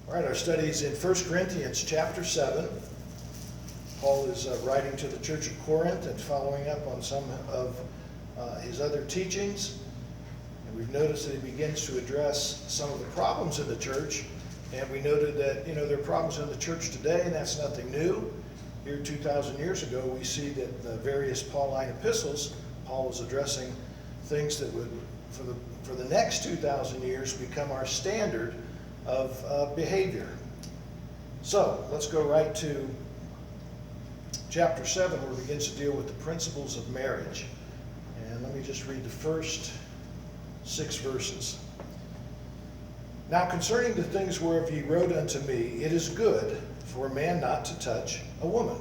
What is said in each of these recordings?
All right, our study is in 1 Corinthians chapter 7. Paul is writing to the church of Corinth and following up on some of his other teachings. And we've noticed that he begins to address some of the problems in the church. And we noted that, there are problems in the church today, and that's nothing new. Here 2,000 years ago, we see that the various Pauline epistles, Paul was addressing things that would, for the next 2,000 years, become our standard of behavior. So let's go right to chapter 7, where it begins to deal with the principles of marriage. And let me just read the first 6 verses. Now concerning the things whereof ye wrote unto me, it is good for a man not to touch a woman.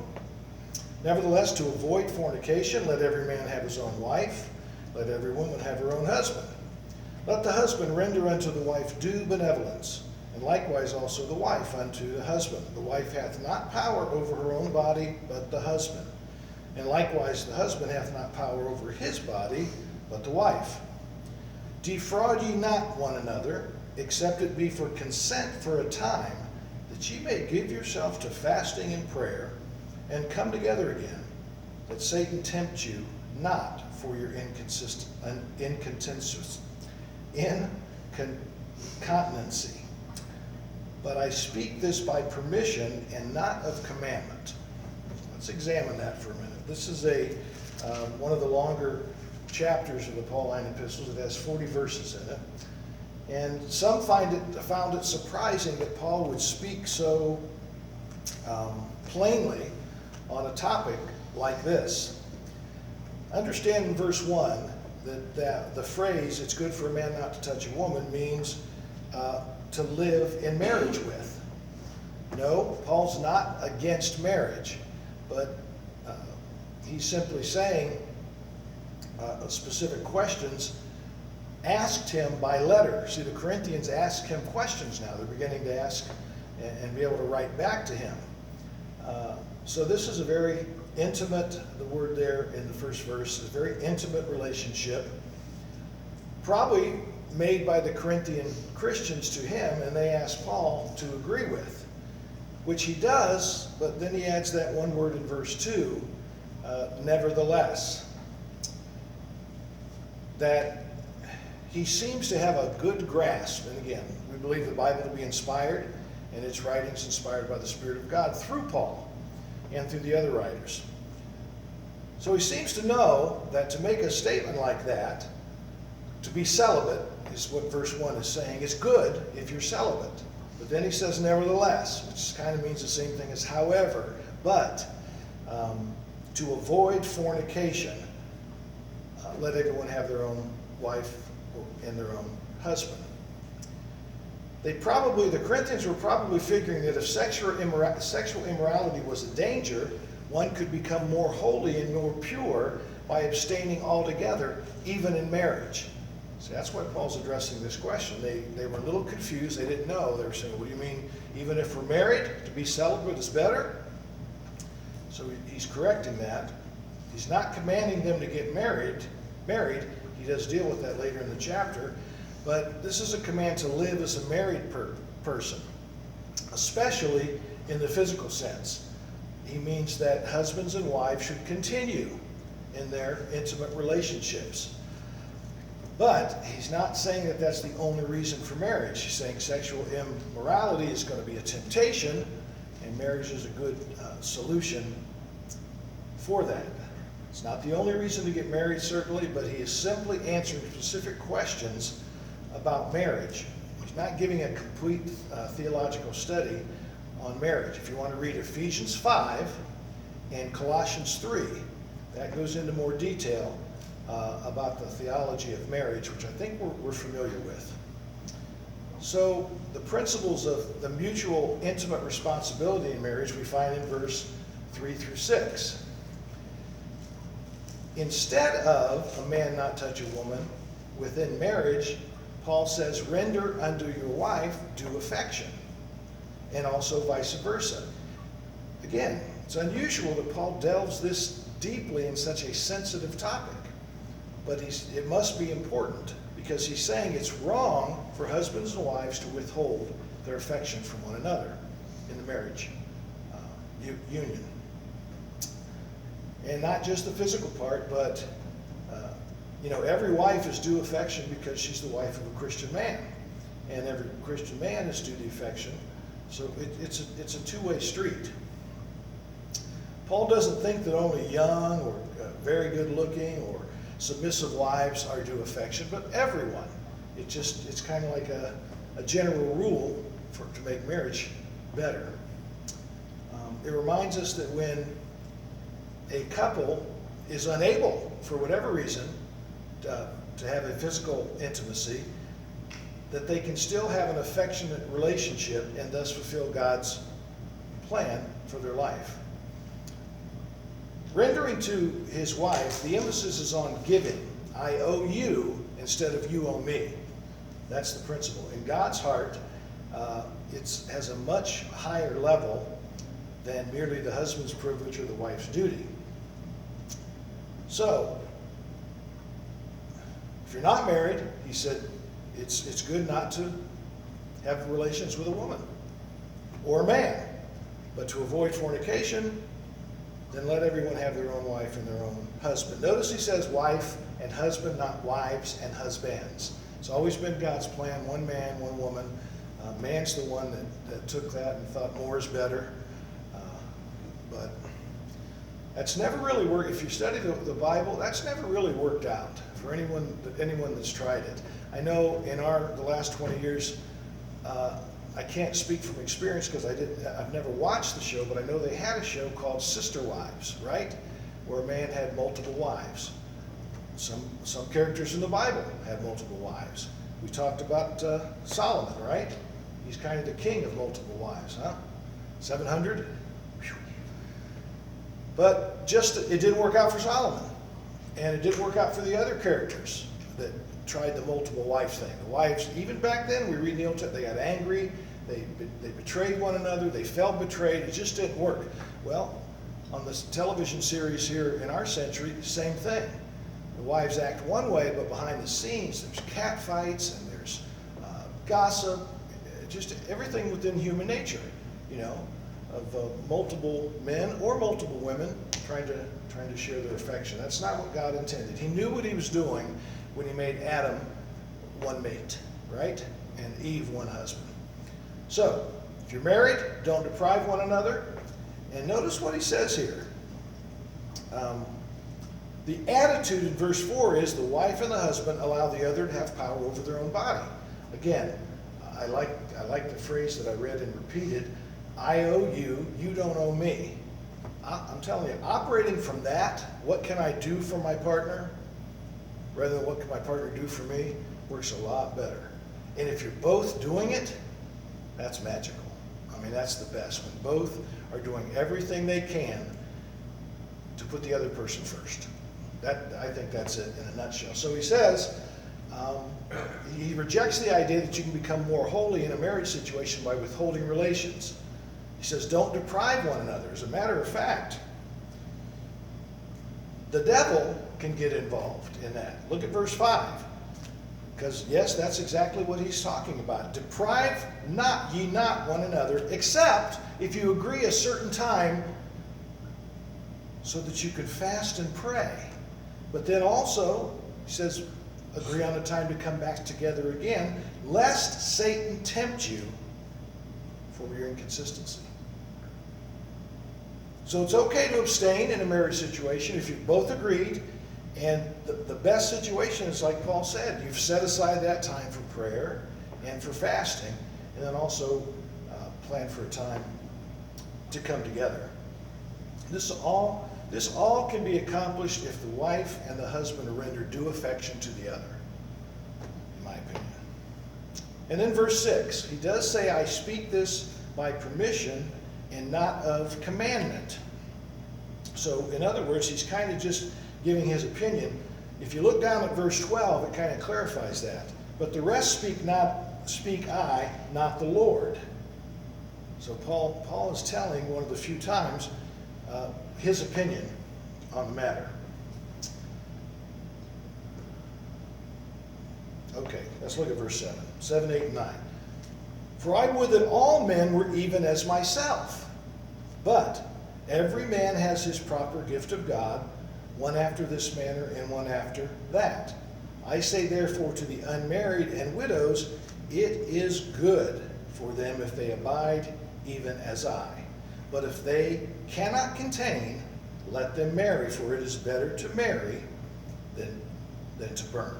Nevertheless, to avoid fornication, let every man have his own wife, let every woman have her own husband. Let the husband render unto the wife due benevolence, and likewise also the wife unto the husband. The wife hath not power over her own body, but the husband. And likewise the husband hath not power over his body, but the wife. Defraud ye not one another, except it be for consent for a time, that ye may give yourself to fasting and prayer, and come together again, that Satan tempt you not for your incontinency. But I speak this by permission and not of commandment. Let's examine that for a minute. This is one of the longer chapters of the Pauline epistles. It has 40 verses in it. And some found it surprising that Paul would speak so plainly on a topic like this. Understand in verse 1 that the phrase, it's good for a man not to touch a woman, means to live in marriage with. No, Paul's not against marriage, but he's simply saying specific questions asked him by letter. See, the Corinthians ask him questions now. They're beginning to ask and be able to write back to him. So this is a very intimate, the word there in the first verse, is a very intimate relationship, probably made by the Corinthian Christians to him, and they ask Paul to agree with, which he does, but then he adds that one word in verse 2, nevertheless, that he seems to have a good grasp. And again, we believe the Bible to be inspired, and its writings inspired by the Spirit of God through Paul and through the other writers. So he seems to know that to make a statement like that, to be celibate, is what verse 1 is saying. It's good if you're celibate. But then he says nevertheless, which kind of means the same thing as however. But to avoid fornication, let everyone have their own wife and their own husband. The Corinthians were probably figuring that if sexual immorality was a danger, one could become more holy and more pure by abstaining altogether, even in marriage. So that's why Paul's addressing this question. They were a little confused. They didn't know. They were saying, what do you mean, even if we're married, to be celibate is better? So he's correcting that. He's not commanding them to get married. He does deal with that later in the chapter. But this is a command to live as a married person, especially in the physical sense. He means that husbands and wives should continue in their intimate relationships. But he's not saying that that's the only reason for marriage. He's saying sexual immorality is going to be a temptation, and marriage is a good solution for that. It's not the only reason to get married, certainly, but he is simply answering specific questions about marriage. He's not giving a complete theological study on marriage. If you want to read Ephesians 5 and Colossians 3, that goes into more detail about the theology of marriage, which I think we're familiar with. So the principles of the mutual intimate responsibility in marriage we find in verse 3 through 6. Instead of a man not touch a woman within marriage, Paul says, render unto your wife due affection, and also vice versa. Again, it's unusual that Paul delves this deeply in such a sensitive topic, but it must be important because he's saying it's wrong for husbands and wives to withhold their affection for one another in the marriage union. And not just the physical part, but every wife is due affection because she's the wife of a Christian man. And every Christian man is due the affection. So it's a two-way street. Paul doesn't think that only young or very good-looking or submissive wives are due affection, but everyone. It's kind of like a general rule to make marriage better. It reminds us that when a couple is unable, for whatever reason, to have a physical intimacy, that they can still have an affectionate relationship and thus fulfill God's plan for their life. Rendering to his wife, the emphasis is on giving. I owe you instead of you owe me. That's the principle. In God's heart, it has a much higher level than merely the husband's privilege or the wife's duty. So, if you're not married, he said, it's good not to have relations with a woman or a man, but to avoid fornication, then let everyone have their own wife and their own husband. Notice he says wife and husband, not wives and husbands. It's always been God's plan, one man, one woman. Man's the one that took that and thought more is better. But that's never really worked. If you study the Bible, that's never really worked out for anyone that's tried it. I know in the last 20 years, I can't speak from experience because I've never watched the show, but I know they had a show called Sister Wives, right? Where a man had multiple wives. Some characters in the Bible had multiple wives. We talked about Solomon, right? He's kind of the king of multiple wives, huh? 700? Whew. But it didn't work out for Solomon. And it didn't work out for the other characters that tried the multiple wife thing. The wives, even back then, we read in the Old Testament, they got angry, they betrayed one another, they felt betrayed, it just didn't work. Well, on this television series here in our century, same thing. The wives act one way, but behind the scenes, there's cat fights and there's gossip, just everything within human nature, of multiple men or multiple women trying to share their affection. That's not what God intended. He knew what he was doing when he made Adam one mate, right? And Eve one husband. So, if you're married, don't deprive one another. And notice what he says here. The attitude in verse 4 is the wife and the husband allow the other to have power over their own body. Again, I like the phrase that I read and repeated, I owe you, you don't owe me. I'm telling you, operating from that, what can I do for my partner, rather than what can my partner do for me, works a lot better. And if you're both doing it, that's magical. I mean, that's the best, when both are doing everything they can to put the other person first. I think that's it in a nutshell. So he says, he rejects the idea that you can become more holy in a marriage situation by withholding relations. He says, don't deprive one another. As a matter of fact, the devil can get involved in that. Look at verse 5. Because, yes, that's exactly what he's talking about. Deprive not ye not one another, except if you agree a certain time so that you could fast and pray. But then also, he says, agree on a time to come back together again, lest Satan tempt you for your inconsistency. So it's okay to abstain in a marriage situation if you've both agreed. And the best situation is like Paul said, you've set aside that time for prayer and for fasting, and then also plan for a time to come together. This all can be accomplished if the wife and the husband render due affection to the other, in my opinion. And then verse 6, he does say, I speak this by permission and not of commandment. So, in other words, he's kind of just giving his opinion. If you look down at verse 12, it kind of clarifies that. But the rest speak I, not the Lord. So Paul is telling one of the few times his opinion on the matter. Okay, let's look at verse 7. 7, 8, and 9. For I would that all men were even as myself. But every man has his proper gift of God, one after this manner and one after that. I say therefore to the unmarried and widows, it is good for them if they abide even as I. But if they cannot contain, let them marry, for it is better to marry than to burn.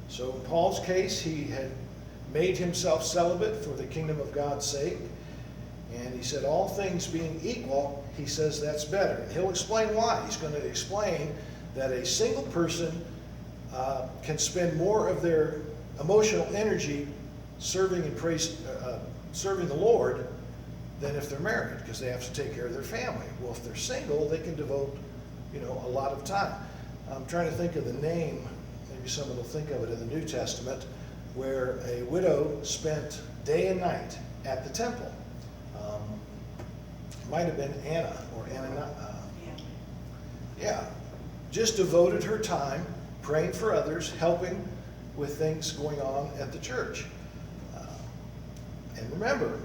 So in Paul's case, he had made himself celibate for the kingdom of God's sake. And he said, all things being equal, he says that's better. And he'll explain why. He's going to explain that a single person can spend more of their emotional energy serving the Lord than if they're married, because they have to take care of their family. Well, if they're single, they can devote, a lot of time. I'm trying to think of the name. Maybe someone will think of it in the New Testament, where a widow spent day and night at the temple. It might have been Anna or Anna. Just devoted her time praying for others, helping with things going on at the church. And remember,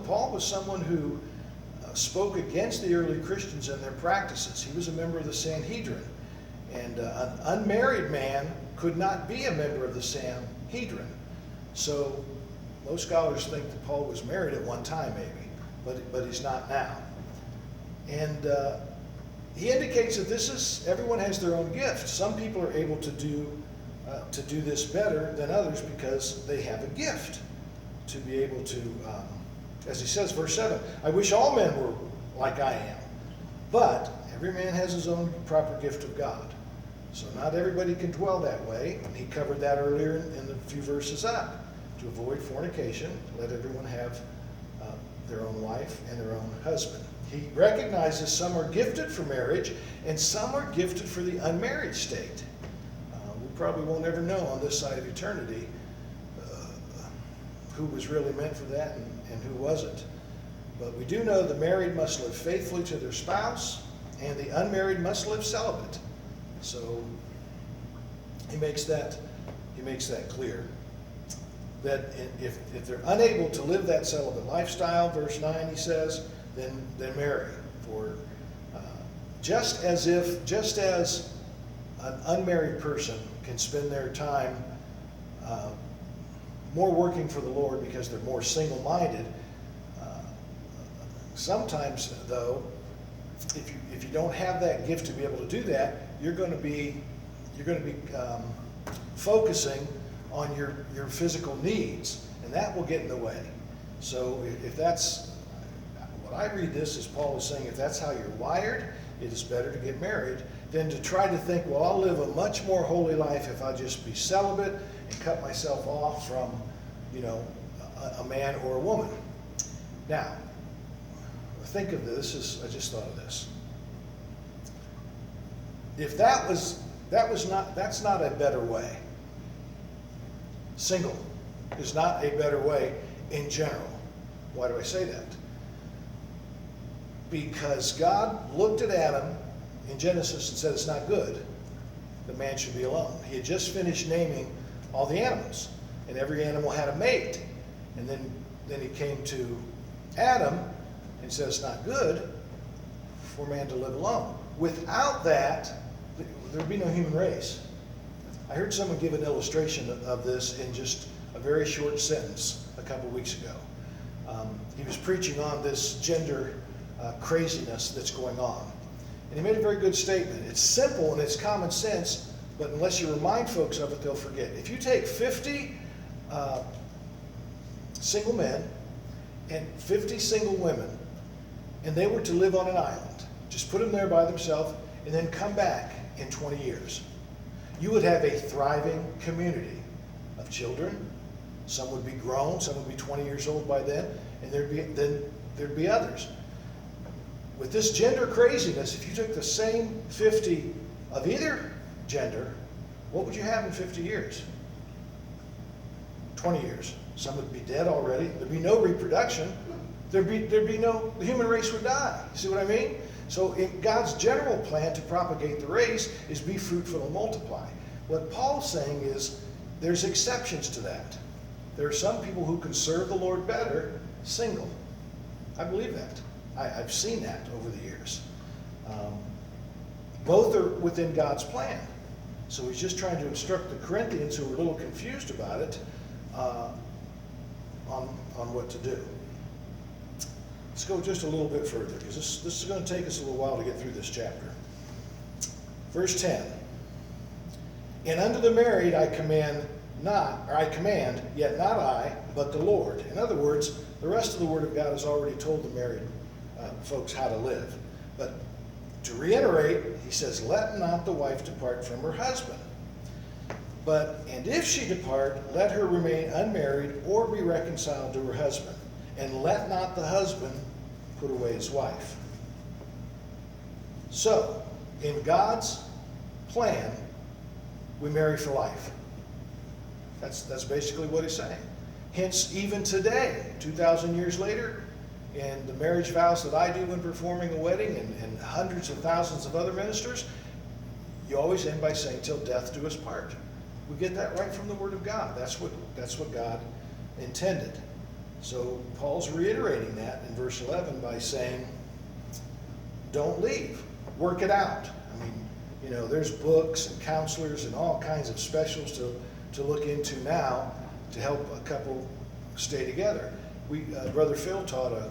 Paul was someone who spoke against the early Christians and their practices. He was a member of the Sanhedrin. And an unmarried man could not be a member of the Sanhedrin. So most scholars think that Paul was married at one time maybe, but he's not now. And he indicates that everyone has their own gift. Some people are able to do this better than others because they have a gift to be able to, as he says, verse 7, I wish all men were like I am, but every man has his own proper gift of God. So not everybody can dwell that way, and he covered that earlier in the few verses up. To avoid fornication, let everyone have their own wife and their own husband. He recognizes some are gifted for marriage, and some are gifted for the unmarried state. We probably won't ever know on this side of eternity who was really meant for that and who wasn't. But we do know the married must live faithfully to their spouse, and the unmarried must live celibate. So he makes that clear. That if they're unable to live that celibate lifestyle, verse 9 he says, then marry. For just as an unmarried person can spend their time more working for the Lord because they're more single-minded, sometimes though, if you don't have that gift to be able to do that, you're going to be focusing on your physical needs, and that will get in the way. So if that's what I read this as Paul is saying, if that's how you're wired, it is better to get married than to try to think, well, I'll live a much more holy life if I just be celibate and cut myself off from, a man or a woman. Now, think of this. I just thought of this. If that's not a better way. Single is not a better way in general. Why do I say that? Because God looked at Adam in Genesis and said it's not good. The man should be alone. He had just finished naming all the animals, and every animal had a mate. And then he came to Adam and said it's not good for man to live alone. Without that, there would be no human race. I heard someone give an illustration of this in just a very short sentence a couple weeks ago. He was preaching on this gender craziness that's going on. And he made a very good statement. It's simple and it's common sense, but unless you remind folks of it, they'll forget. If you take 50 single men and 50 single women, and they were to live on an island, just put them there by themselves, and then come back in 20 years, you would have a thriving community of children. Some would be grown, some would be 20 years old by then, and there'd be others. With this gender craziness, if you took the same 50 of either gender, what would you have in 50 years? 20 years. Some would be dead already. There'd be no reproduction. The human race would die. You see what I mean? So in God's general plan to propagate the race is be fruitful and multiply. What Paul's saying is there's exceptions to that. There are some people who can serve the Lord better single. I believe that. I've seen that over the years. Both are within God's plan. So he's just trying to instruct the Corinthians who were a little confused about it on what to do. Let's go just a little bit further, because this is going to take us a little while to get through this chapter. Verse 10. And unto the married I command, yet not I, but the Lord. In other words, the rest of the Word of God has already told the married folks how to live. But to reiterate, he says, let not the wife depart from her husband. And if she depart, let her remain unmarried or be reconciled to her husband. And let not the husband put away his wife. So, in God's plan, we marry for life. That's basically what he's saying. Hence, even today, 2,000 years later, in the marriage vows that I do when performing a wedding, and hundreds of thousands of other ministers, you always end by saying, till death do us part. We get that right from the Word of God. That's what God intended. So Paul's reiterating that in verse 11 by saying, don't leave. Work it out. I mean, there's books and counselors and all kinds of specials to look into now to help a couple stay together. Brother Phil taught a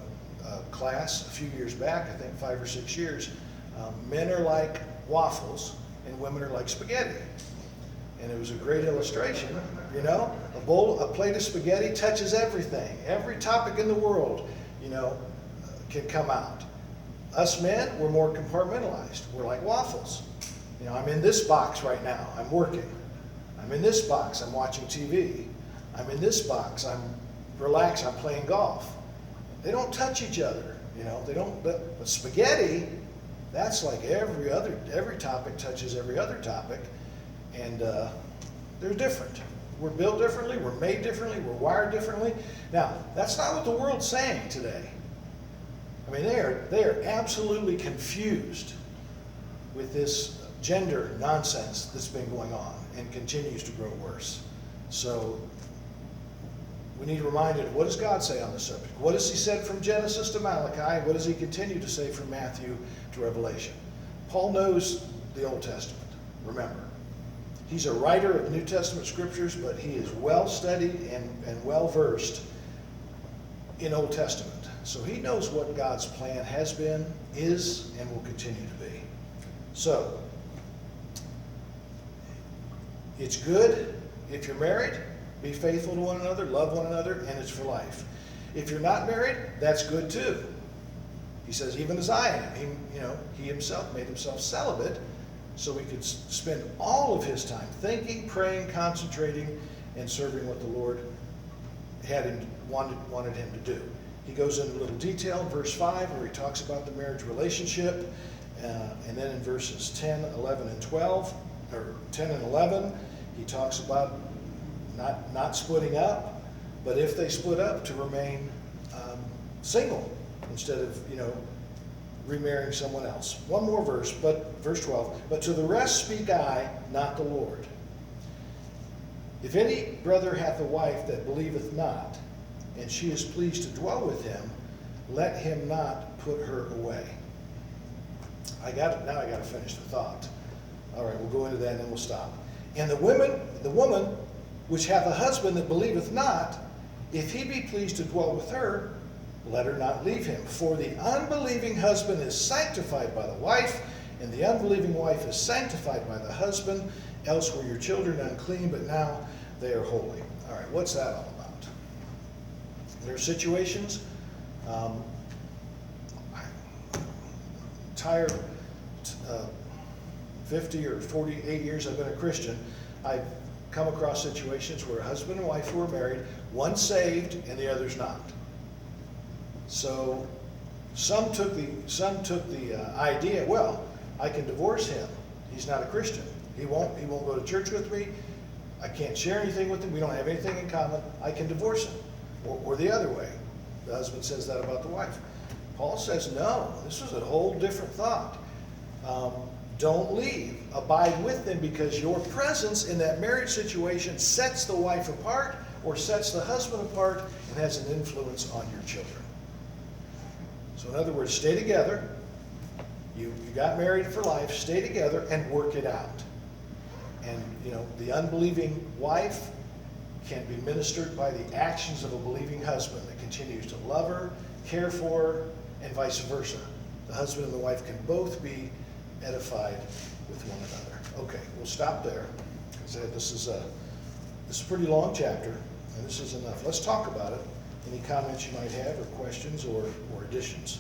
class a few years back, I think 5 or 6 years. Men are like waffles and women are like spaghetti. And it was a great illustration. A plate of spaghetti touches everything. Every topic in the world, can come out. Us men, we're more compartmentalized. We're like waffles. I'm in this box right now. I'm working. I'm in this box. I'm watching TV. I'm in this box. I'm relaxed. I'm playing golf. They don't touch each other. They don't. But spaghetti, that's like every topic touches every other topic. And they're different. We're built differently. We're made differently. We're wired differently. Now, that's not what the world's saying today. I mean, they are absolutely confused with this gender nonsense that's been going on and continues to grow worse. So we need reminded of what does God say on the subject? What has he said from Genesis to Malachi? What does he continue to say from Matthew to Revelation? Paul knows the Old Testament, remember. He's a writer of New Testament scriptures, but he is well studied and well versed in Old Testament. So he knows what God's plan has been, is, and will continue to be. So, it's good if you're married, be faithful to one another, love one another, and it's for life. If you're not married, that's good too. He says, even as I am. He himself made himself celibate so he could spend all of his time thinking, praying, concentrating, and serving what the Lord wanted him to do. He goes into a little detail in verse 5 where he talks about the marriage relationship, and then in verses 10, 11, and 12, or 10 and 11, he talks about not splitting up, but if they split up, to remain single instead of remarrying someone else. One more verse, verse 12. But to the rest speak I, not the Lord. If any brother hath a wife that believeth not, and she is pleased to dwell with him, let him not put her away. Now I got to finish the thought. All right, we'll go into that and then we'll stop. And the woman which hath a husband that believeth not, if he be pleased to dwell with her, let her not leave him. For the unbelieving husband is sanctified by the wife, and the unbelieving wife is sanctified by the husband. Else were your children unclean, but now they are holy. All right, what's that all about? There are situations, entire 50 or 48 years I've been a Christian, I've come across situations where a husband and wife who are married, one's saved and the other's not. So some took the idea, well, I can divorce him. He's not a Christian. He won't go to church with me. I can't share anything with him. We don't have anything in common. I can divorce him. Or the other way. The husband says that about the wife. Paul says, no, this is a whole different thought. Don't leave. Abide with them, because your presence in that marriage situation sets the wife apart or sets the husband apart and has an influence on your children. So in other words, stay together. You got married for life, stay together and work it out. And the unbelieving wife can be ministered by the actions of a believing husband that continues to love her, care for her, and vice versa. The husband and the wife can both be edified with one another. Okay, we'll stop there. This is a pretty long chapter, and this is enough. Let's talk about it. Any comments you might have, or questions, or additions?